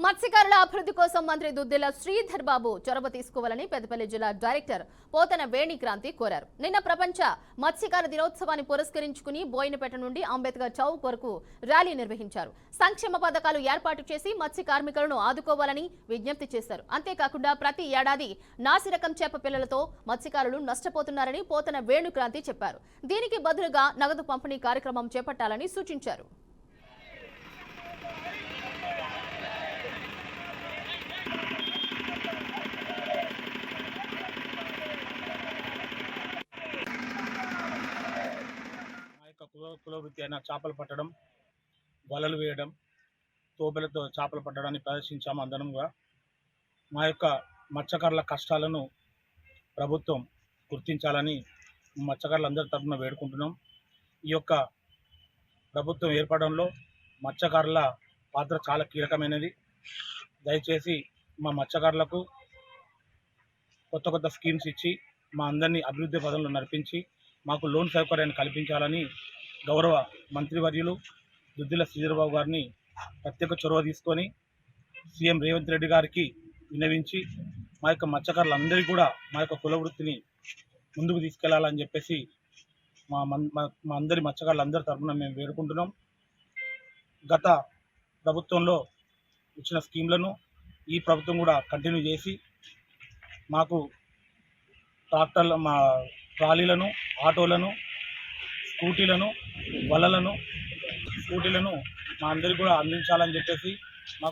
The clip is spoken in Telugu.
మత్స్యకారుల అభివృద్ధి కోసం మంత్రి దుద్దిల శ్రీధర్ బాబు చొరవ తీసుకోవాలని పెద్దపల్లి జిల్లా డైరెక్టర్ పోతన వేణిక్రాంతి కోరారు. నిన్న ప్రపంచ మత్స్యకార దినోత్సవాన్ని పురస్కరించుకుని బోయినపేట నుండి అంబేద్కర్ చౌక్ వరకు ర్యాలీ నిర్వహించారు. సంక్షేమ పథకాలు ఏర్పాటు చేసి మత్స్య కార్మికులను ఆదుకోవాలని విజ్ఞప్తి చేశారు. అంతేకాకుండా ప్రతి ఏడాది నాసిరకం చేప పిల్లలతో మత్స్యకారులు నష్టపోతున్నారని పోతన వేణుక్రాంతి చెప్పారు. దీనికి బదులుగా నగదు పంపిణీ కార్యక్రమం చేపట్టాలని సూచించారు. కులవృత్తి అయిన చేపలు పట్టడం, వలలు వేయడం, తోబెలతో చేపలు పట్టడాన్ని ప్రదర్శించాము. అందరంగా మా యొక్క మత్స్యకారుల కష్టాలను ప్రభుత్వం గుర్తించాలని మత్స్యకారులందరి తరఫున వేడుకుంటున్నాం. ఈ యొక్క ప్రభుత్వం ఏర్పడంలో మత్స్యకారుల పాత్ర చాలా కీలకమైనది. దయచేసి మా మత్స్యకారులకు కొత్త కొత్త స్కీమ్స్ ఇచ్చి మా అందరినీ అభివృద్ధి పదంలో నడిపించి మాకు లోన్ సౌకర్యాన్ని కల్పించాలని గౌరవ మంత్రివర్యులు దుద్దిల శ్రీధర్ బాబు గారిని ప్రత్యేక చొరవ తీసుకొని సీఎం రేవంత్ రెడ్డి గారికి విన్నవించి మా యొక్క మత్స్యకారులందరికీ కూడా మా యొక్క కుల వృత్తిని ముందుకు తీసుకెళ్లాలని చెప్పేసి మా అందరి మత్స్యకారులందరి తరఫున మేము వేడుకుంటున్నాం. గత ప్రభుత్వంలో ఇచ్చిన స్కీమ్లను ఈ ప్రభుత్వం కూడా కంటిన్యూ చేసి మాకు ట్రాక్టర్ల ట్రాలీలను, ఆటోలను, స్కూటీలను, వలలను, మా అందరికీ కూడా అందించాలని చెప్పేసి మాకు